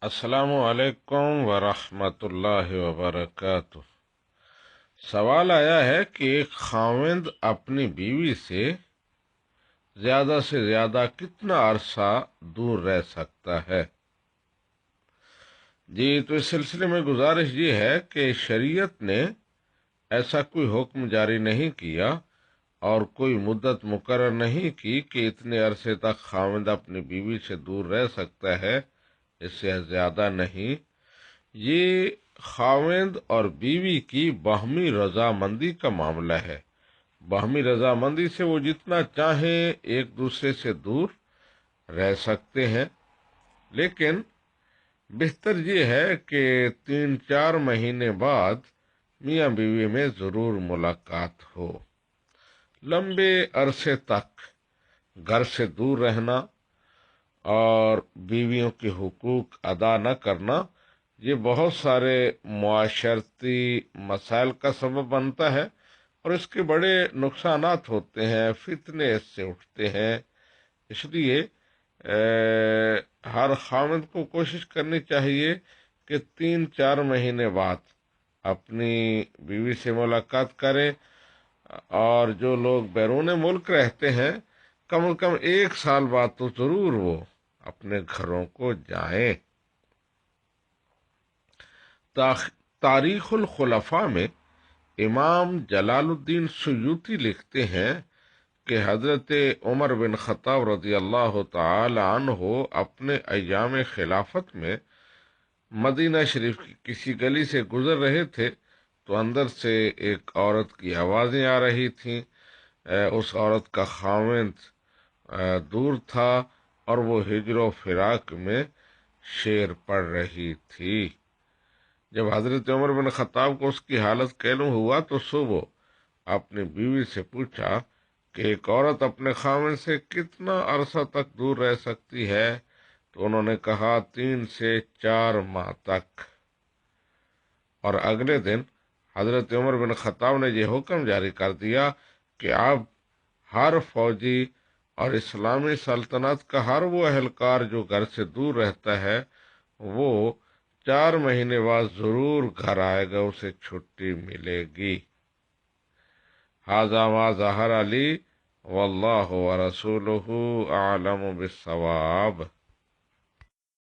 السلام علیکم ورحمۃ اللہ وبرکاتہ۔ سوال آیا ہے کہ ایک خاوند اپنی بیوی سے زیادہ کتنا عرصہ دور رہ سکتا ہے؟ جی، تو اس سلسلے میں گزارش یہ ہے کہ شریعت نے ایسا کوئی حکم جاری نہیں کیا اور کوئی مدت مقرر نہیں کی کہ اتنے عرصے تک خاوند اپنی بیوی سے دور رہ سکتا ہے، اس سے زیادہ نہیں۔ یہ خاوند اور بیوی کی باہمی رضامندی کا معاملہ ہے۔ باہمی رضامندی سے وہ جتنا چاہیں ایک دوسرے سے دور رہ سکتے ہیں، لیکن بہتر یہ ہے کہ 3-4 مہینے بعد میاں بیوی میں ضرور ملاقات ہو۔ لمبے عرصے تک گھر سے دور رہنا اور بیویوں کے حقوق ادا نہ کرنا، یہ بہت سارے معاشرتی مسائل کا سبب بنتا ہے اور اس کے بڑے نقصانات ہوتے ہیں، فتنے اس سے اٹھتے ہیں۔ اس لیے ہر خاوند کو کوشش کرنی چاہیے کہ 3-4 مہینے بعد اپنی بیوی سے ملاقات کرے، اور جو لوگ بیرون ملک رہتے ہیں کم از کم 1 سال بعد تو ضرور وہ اپنے گھروں کو جائیں۔ تاریخ الخلفاء میں امام جلال الدین سیوطی لکھتے ہیں کہ حضرت عمر بن خطاب رضی اللہ تعالی عنہ اپنے ایام خلافت میں مدینہ شریف کی کسی گلی سے گزر رہے تھے تو اندر سے ایک عورت کی آوازیں آ رہی تھیں۔ اس عورت کا خاوند دور تھا اور وہ ہجر و فراق میں شعر پڑھ رہی تھی۔ جب حضرت عمر بن خطاب کو اس کی حالت معلوم ہوا تو صبح اپنی بیوی سے پوچھا کہ ایک عورت اپنے خاوند سے کتنا عرصہ تک دور رہ سکتی ہے؟ تو انہوں نے کہا 3 سے 4 ماہ تک۔ اور اگلے دن حضرت عمر بن خطاب نے یہ حکم جاری کر دیا کہ اب ہر فوجی اور اسلامی سلطنت کا ہر وہ اہلکار جو گھر سے دور رہتا ہے وہ 4 مہینے بعد ضرور گھر آئے گا، اسے چھٹی ملے گی۔ ھذا ما ظہر علی واللہ ورسولہ اعلم بالصواب۔